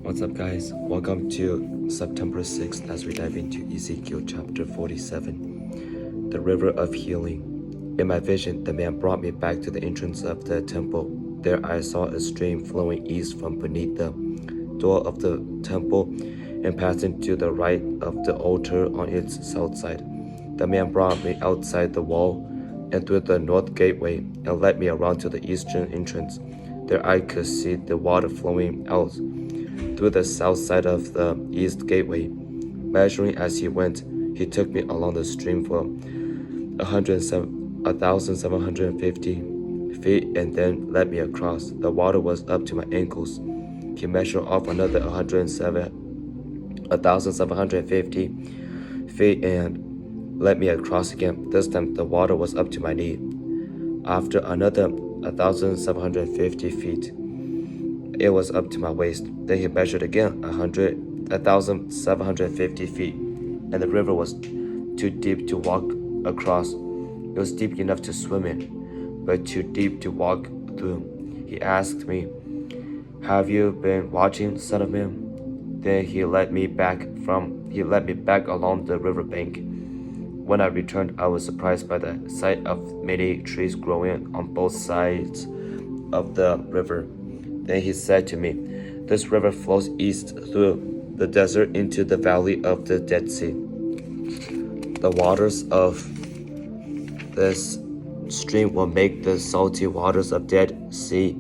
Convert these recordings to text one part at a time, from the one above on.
What's up, guys? Welcome to September 6th as we dive into Ezekiel chapter 47, the river of healing. In my vision, the man brought me back to the entrance of the temple. There I saw a stream flowing east from beneath the door of the temple and passing to the right of the altar on its south side. The man brought me outside the wall and through the north gateway and led me around to the eastern entrance. There I could see the water flowing out through the south side of the east gateway. Measuring as he went, he took me along the stream for 1,750 feet and then led me across. The water was up to my ankles. He measured off another 1,750 feet and led me across again. This time the water was up to my knee. After another 1,750 feet, it was up to my waist. Then he measured again 1,750 feet, and the river was too deep to walk across. It was deep enough to swim in, but too deep to walk through. He asked me, "Have you been watching, son of man?" Then he led me back along the river bank. When I returned, I was surprised by the sight of many trees growing on both sides of the river. Then he said to me, "This river flows east through the desert into the valley of the Dead Sea. The waters of this stream will make the salty waters of Dead Sea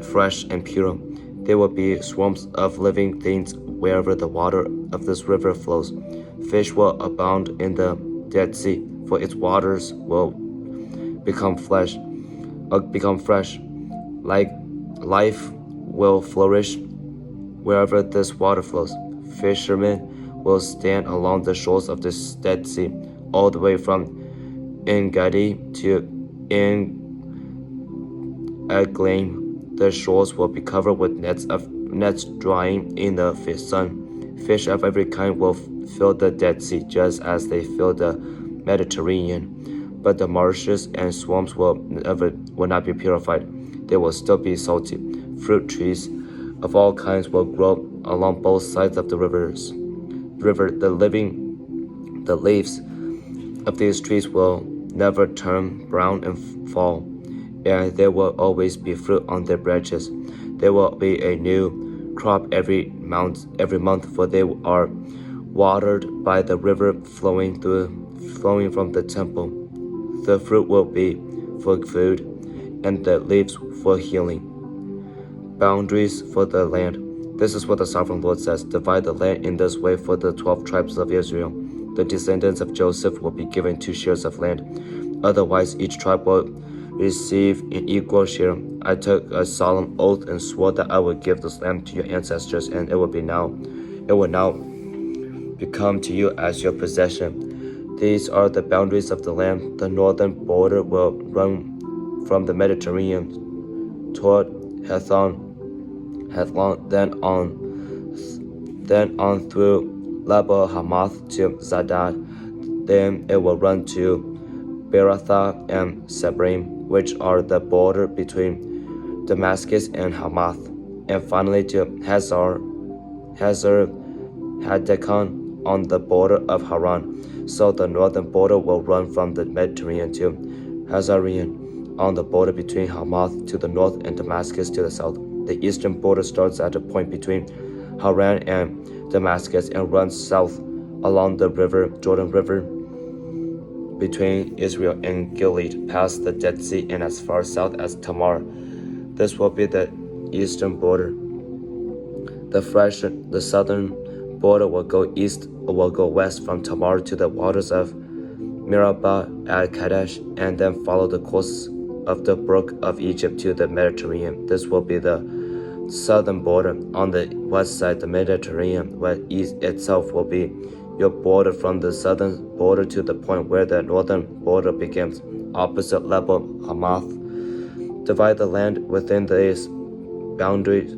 fresh and pure. There will be swarms of living things wherever the water of this river flows. Fish will abound in the Dead Sea, for its waters will become fresh. Like life will flourish wherever this water flows. Fishermen will stand along the shores of this Dead Sea, all the way from En-Gedi to En-Eglaim. The shores will be covered with nets drying in the sun. Fish of every kind will fill the Dead Sea, just as they fill the Mediterranean. But the marshes and swamps will not be purified. They will still be salty. Fruit trees of all kinds will grow along both sides of the river. The leaves of these trees will never turn brown and fall, and there will always be fruit on their branches. There will be a new crop every month, for they are watered by the river flowing from the temple. The fruit will be for food, and the leaves for healing. Boundaries for the land. This is what the sovereign Lord says: divide the land in this way for the 12 tribes of Israel. The descendants of Joseph will be given 2 shares of land. Otherwise, each tribe will receive an equal share. I took a solemn oath and swore that I would give this land to your ancestors, and it will now become to you as your possession. These are the boundaries of the land. The northern border will run from the Mediterranean toward Hethlon, then on through Labo Hamath to Zadad. Then it will run to Beratha and Sebrim, which are the border between Damascus and Hamath, and finally to Hazar Hadekon on the border of Haran. So the northern border will run from the Mediterranean to Hazarian, on the border between Hamath to the north and Damascus to the south. The eastern border starts at a point between Haran and Damascus and runs south along the Jordan River, between Israel and Gilead, past the Dead Sea and as far south as Tamar. This will be the eastern border. The southern border will go west from Tamar to the waters of Meribah at Kadesh, and then follow the course of the brook of Egypt to the Mediterranean. This will be the southern border. On the west side, the Mediterranean itself will be your border from the southern border to the point where the northern border begins, opposite Lebo Hamath. Divide the land within these boundaries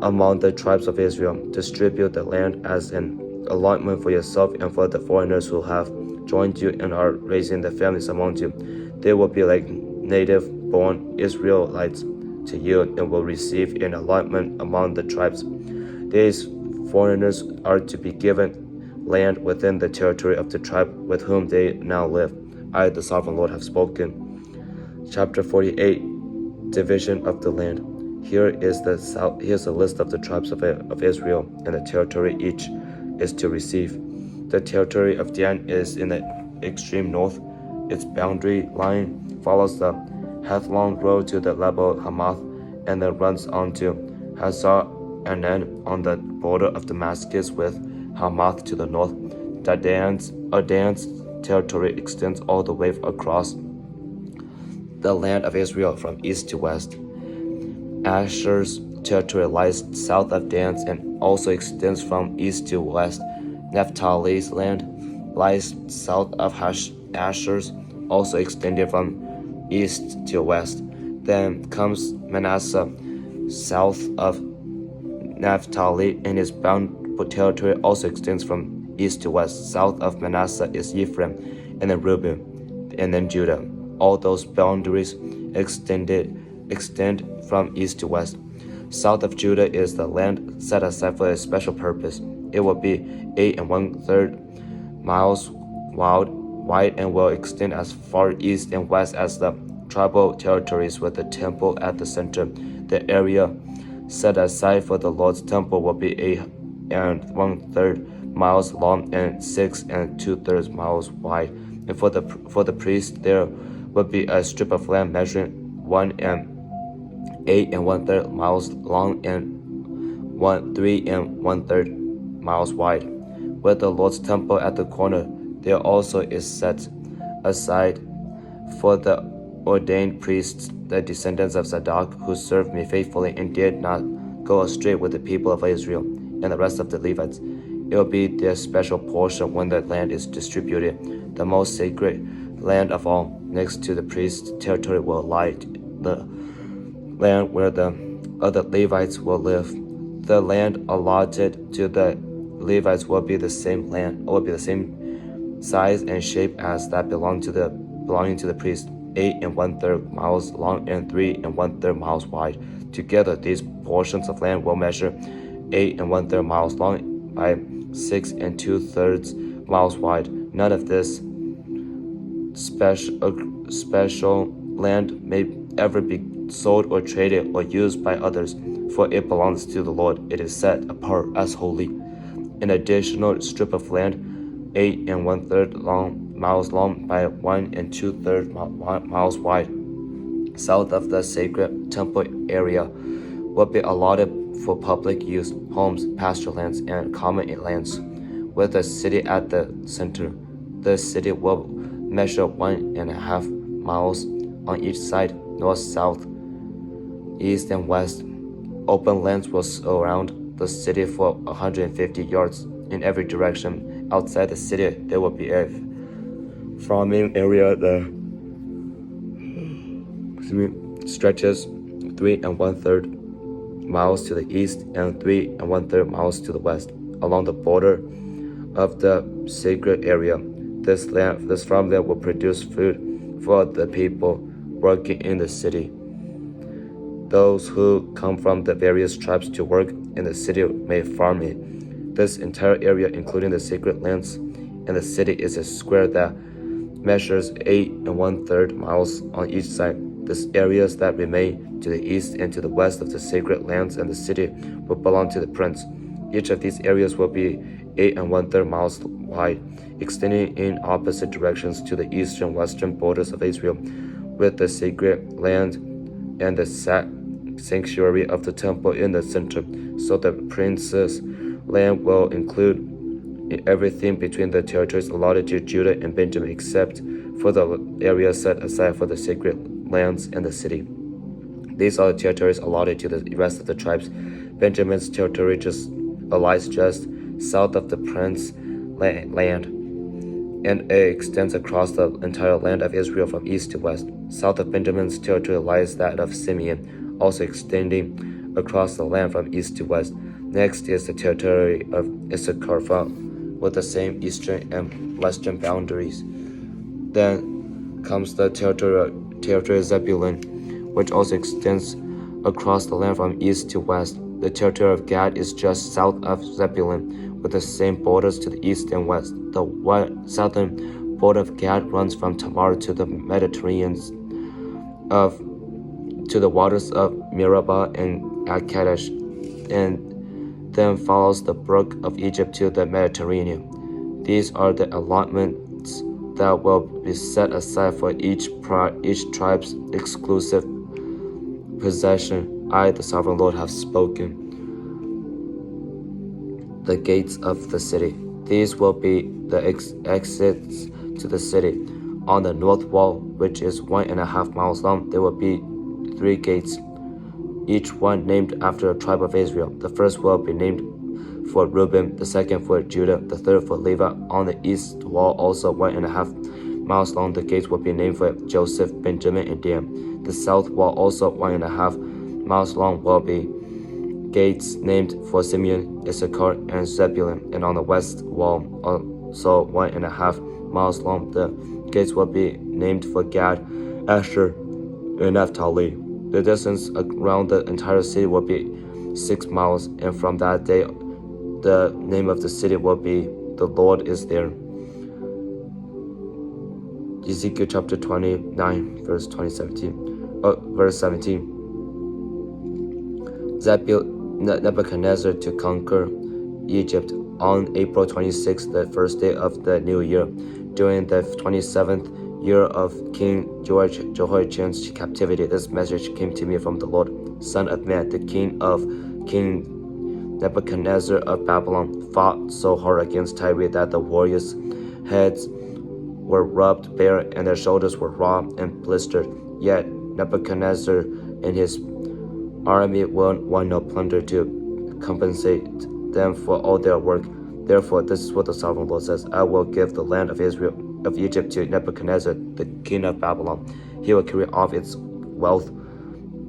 among the tribes of Israel. Distribute the land as an allotment for yourself and for the foreigners who have joined you and are raising their families among you. They will be like native-born Israelites. to yield and will receive an allotment among the tribes. These foreigners are to be given land within the territory of the tribe with whom they now live. I, the sovereign Lord, have spoken. Chapter 48, Division of the Land. Here's a list of the tribes of Israel and the territory each is to receive. The territory of Dan is in the extreme north. Its boundary line follows the Hethlon road to the level Hamath and then runs on to Hazar Anan on the border of Damascus with Hamath to the north. Dan's territory extends all the way across the land of Israel from east to west. Asher's territory lies south of Dan's and also extends from east to west. Naphtali's land lies south of Asher's, also extending from east to west. Then comes Manasseh, south of Naphtali, and his bound territory also extends from east to west. South of Manasseh is Ephraim, and then Reuben, and then Judah. All those boundaries extend from east to west. South of Judah is the land set aside for a special purpose. It will be 8 1/3 miles wide and will extend as far east and west as the tribal territories with the temple at the center. The area set aside for the Lord's temple will be 8 1/3 miles long and 6 2/3 miles wide. And for the priest, there will be a strip of land measuring 8 1/3 miles long and 3 1/3 miles wide. With the Lord's temple at the corner, there also is set aside for the ordained priests, the descendants of Zadok, who served me faithfully and did not go astray with the people of Israel, and the rest of the Levites. It will be their special portion when the land is distributed, the most sacred land of all. Next to the priest's territory will lie the land where the other Levites will live. The land allotted to the Levites will be the same size and shape as that belonging to the priest, 8 1/3 miles long and 3 1/3 miles wide. Together, these portions of land will measure 8 1/3 miles long by 6 2/3 miles wide. None of this special land may ever be sold or traded or used by others, for it belongs to the Lord. It is set apart as holy. An additional strip of land, 8 1/3 miles long by 1 2/3 miles wide, south of the sacred temple area, will be allotted for public use, homes, pasture lands, and common lands, with the city at the center. The city will measure 1.5 miles on each side, north, south, east, and west. Open lands will surround the city for 150 yards in every direction. Outside the city, there will be a farming area that stretches 3 1/3 miles to the east and 3 1/3 miles to the west, along the border of the sacred area. This farmland will produce food for the people working in the city. Those who come from the various tribes to work in the city may farm it. This entire area, including the sacred lands and the city, is a square that measures 8 1/3 miles on each side. The areas that remain to the east and to the west of the sacred lands and the city will belong to the prince. Each of these areas will be 8 1/3 miles wide, extending in opposite directions to the eastern and western borders of Israel, with the sacred land and the sanctuary of the temple in the center. So the prince's land will include everything between the territories allotted to Judah and Benjamin, except for the area set aside for the sacred lands and the city. These are the territories allotted to the rest of the tribes. Benjamin's territory lies just south of the prince's land, and it extends across the entire land of Israel from east to west. South of Benjamin's territory lies that of Simeon, also extending across the land from east to west. Next is the territory of Issachar, with the same eastern and western boundaries. Then comes the territory of Zebulun, which also extends across the land from east to west. The territory of Gad is just south of Zebulun, with the same borders to the east and west. The southern border of Gad runs from Tamar to the Mediterranean to the waters of Meribah and at Kadesh, and then follows the brook of Egypt to the Mediterranean. These are the allotments that will be set aside for each tribe's exclusive possession. I, the sovereign Lord, have spoken. The gates of the city. These will be the exits to the city. On the north wall, which is 1.5 miles long, there will be 3 gates, each one named after a tribe of Israel. The first will be named for Reuben, the second for Judah, the third for Levi. On the east wall, also 1.5 miles long, the gates will be named for Joseph, Benjamin, and Dan. The south wall, also 1.5 miles long, will be gates named for Simeon, Issachar, and Zebulun. And on the west wall, also 1.5 miles long, the gates will be named for Gad, Asher, and Naphtali. The distance around the entire city will be 6 miles, and from that day, the name of the city will be "The Lord is there." Ezekiel chapter 29, verse 17. Nebuchadnezzar to conquer Egypt on April 26th, the first day of the new year, during the 27th year of King Jehoiachin's captivity. This message came to me from the Lord. Son of man, the king Nebuchadnezzar of Babylon fought so hard against Tyre that the warriors' heads were rubbed bare and their shoulders were raw and blistered. Yet Nebuchadnezzar and his army won no plunder to compensate them for all their work. Therefore, this is what the sovereign Lord says: I will give the land of Egypt to Nebuchadnezzar, the king of Babylon. He will carry off its wealth,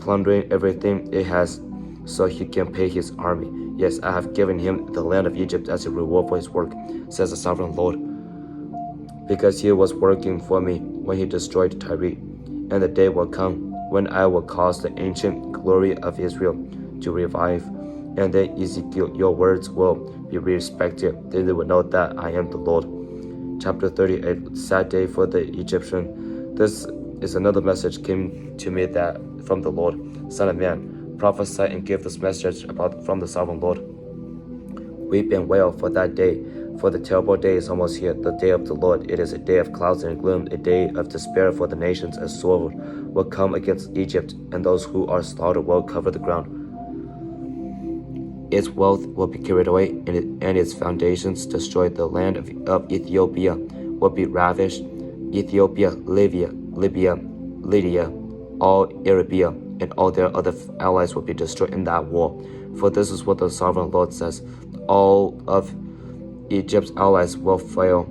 plundering everything it has, so he can pay his army. Yes, I have given him the land of Egypt as a reward for his work, says the sovereign Lord, because he was working for me when he destroyed Tyre. And the day will come when I will cause the ancient glory of Israel to revive. And then, Ezekiel, your words will be respected. Then they will know that I am the Lord. Chapter 38, sad day for the Egyptian. This is another message came to me that from the Lord. Son of man, prophesy and give this message from the sovereign Lord. Weep and wail for that day, for the terrible day is almost here, the day of the Lord. It is a day of clouds and gloom, a day of despair for the nations. A sword will come against Egypt, and those who are slaughtered will cover the ground. Its wealth will be carried away, and its foundations destroyed. The land of Ethiopia will be ravished. Ethiopia, Libya, Lydia, all Arabia, and all their other allies will be destroyed in that war. For this is what the sovereign Lord says: all of Egypt's allies will fall,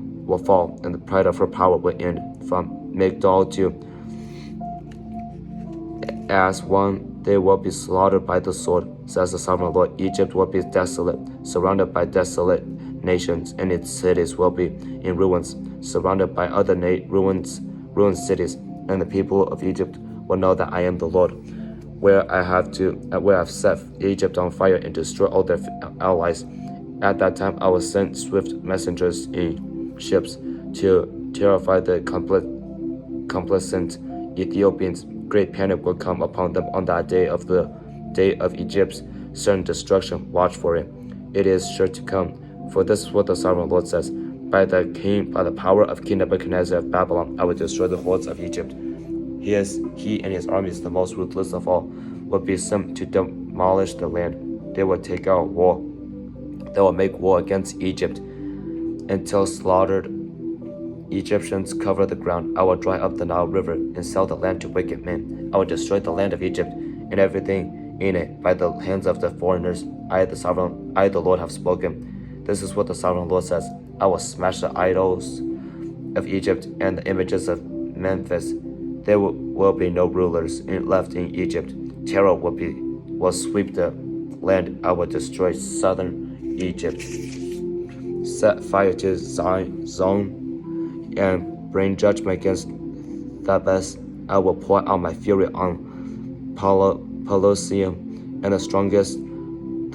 and the pride of her power will end. From Migdol to Aswan, they will be slaughtered by the sword, says the sovereign Lord. Egypt will be desolate, surrounded by desolate nations, and its cities will be in ruins, surrounded by other ruined cities. And the people of Egypt will know that I am the Lord, where I have set Egypt on fire and destroy all their allies. At that time, I will send swift messengers in ships to terrify the complacent Ethiopians. Great panic will come upon them on that day of Egypt's certain destruction. Watch for it. It is sure to come. For this is what the sovereign Lord says: by the power of King Nebuchadnezzar of Babylon, I will destroy the hordes of Egypt. He and his armies, the most ruthless of all, will be sent to demolish the land. They will take out war. They will make war against Egypt until slaughtered Egyptians cover the ground. I will dry up the Nile River and sell the land to wicked men. I will destroy the land of Egypt and everything in it by the hands of the foreigners. I, the Lord, have spoken. This is what the sovereign Lord says: I will smash the idols of Egypt and the images of Memphis. There will be no rulers left in Egypt. Terror will sweep the land. I will destroy southern Egypt, set fire to Zone, and bring judgment against Thebes. I will pour out my fury on Pelusium, and the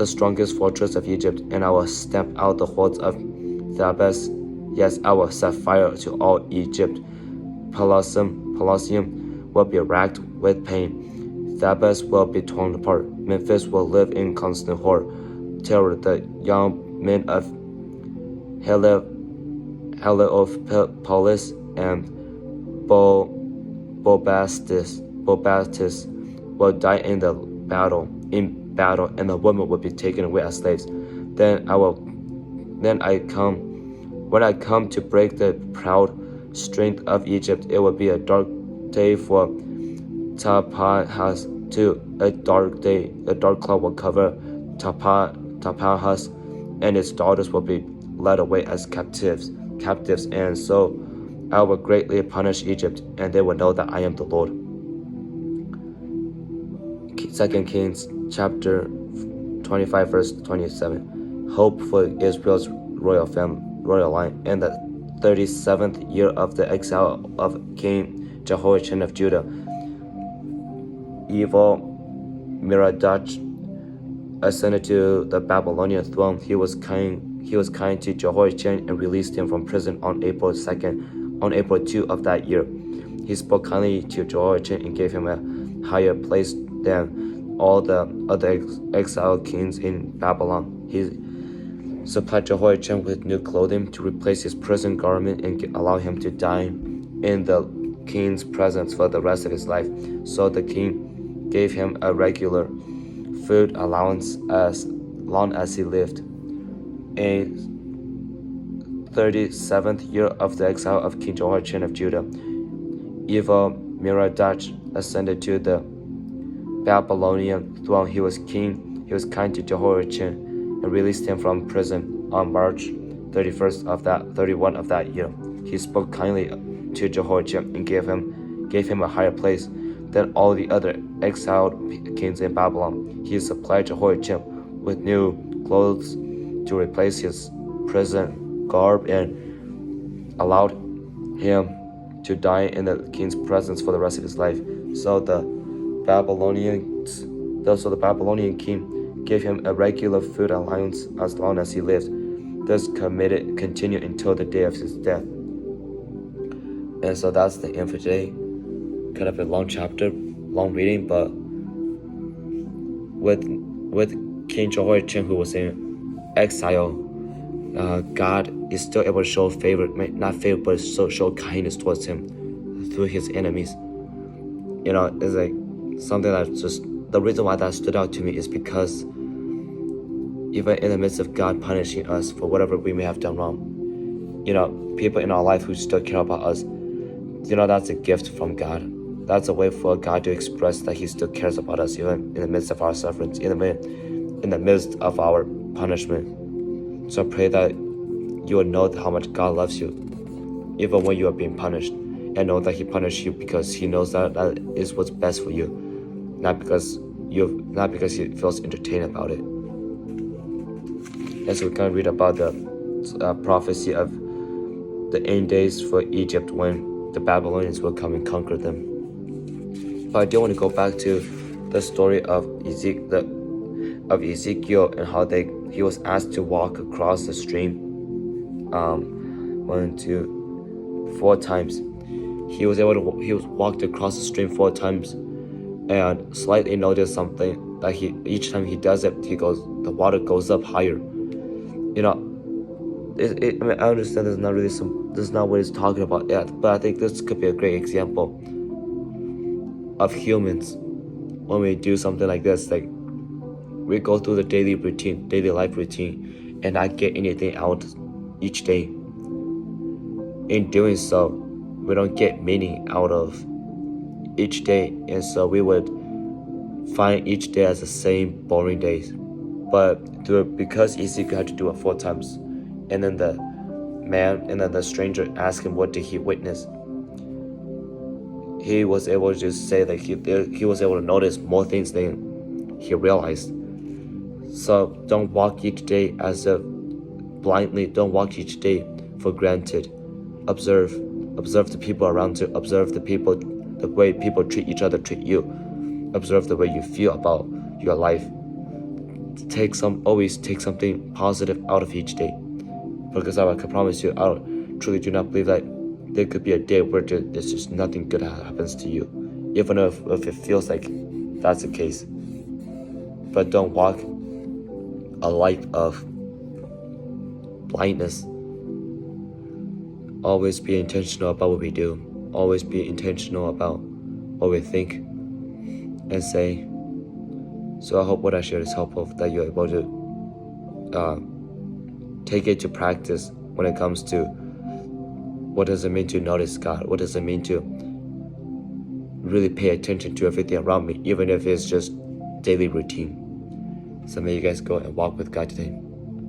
strongest fortress of Egypt, and I will stamp out the hordes of Thebes. Yes, I will set fire to all Egypt. Pelusium will be racked with pain. Thebes will be torn apart. Memphis will live in constant horror. Terror, the young men of Heliopolis and Bobastis will die in battle, and the women will be taken away as slaves. When I come to break the proud strength of Egypt, it will be a dark day for Tahpanhes too. A dark cloud will cover Tahpanhes, and its daughters will be led away as captives, and so I will greatly punish Egypt, and they will know that I am the Lord. 2 Kings chapter 25 verse 27. Hope for Israel's royal line. In the 37th year of the exile of King Jehoiachin of Judah, evil Merodach ascended to the Babylonian throne. He was kind to Jehoiachin and released him from prison on April 2 of that year. He spoke kindly to Jehoiachin and gave him a higher place than all the other exiled kings in Babylon. He supplied Jehoiachin with new clothing to replace his prison garment and allow him to die in the king's presence for the rest of his life. So the king gave him a regular food allowance as long as he lived. In 37th year of the exile of King Jehoiachin of Judah, evil Merodach ascended to the Babylonian throne. He was kind to Jehoiachin and released him from prison on March 31 of that year. He spoke kindly to Jehoiachin and gave him a higher place than all the other exiled kings in Babylon. He supplied Jehoiachin with new clothes to replace his prison garb and allowed him to die in the king's presence for the rest of his life. So the Babylonian king gave him a regular food allowance as long as he lived. This continued until the day of his death. And so that's the end for today. Kind of a long chapter, long reading, but with King Jehoiachin, who was in exile, God is still able to show favor, not favor, but show kindness towards him through his enemies. It's like something that just, the reason why that stood out to me is because even in the midst of God punishing us for whatever we may have done wrong, people in our life who still care about us, that's a gift from God. That's a way for God to express that he still cares about us, even in the midst of our sufferings, in the midst of our punishment. So I pray that you will know how much God loves you, even when you are being punished, and know that he punished you because he knows that is what's best for you, not because he feels entertained about it. And so we're going to read about the prophecy of the end days for Egypt when the Babylonians will come and conquer them. But I do want to go back to the story of Ezekiel and how he was asked to walk across the stream 4 times. He was walked across the stream 4 times, and slightly noticed something that each time he does it, the water goes up higher. I understand this is not what he's talking about yet, but I think this could be a great example of humans when we do something like this. Like, we go through the daily life routine, and not get anything out each day. In doing so, we don't get meaning out of each day, and so we would find each day as the same boring days. But because Ezekiel had to do it 4 times, and then the stranger asked him what did he witness, he was able to just say that he was able to notice more things than he realized. So don't walk each day as if blindly. Don't walk each day for granted. Observe the people around you. Observe the way people treat each other, treat you. observe the way you feel about your life. Always take something positive out of each day. Because I can promise you, I truly do not believe that there could be a day where there's just nothing good happens to you, even if it feels like that's the case. But don't walk a life of blindness. Always be intentional about what we do. Always be intentional about what we think and say. So I hope what I shared is helpful, that you're able to take it to practice when it comes to what does it mean to notice God? What does it mean to really pay attention to everything around me, even if it's just daily routine? So may you guys go and walk with God today.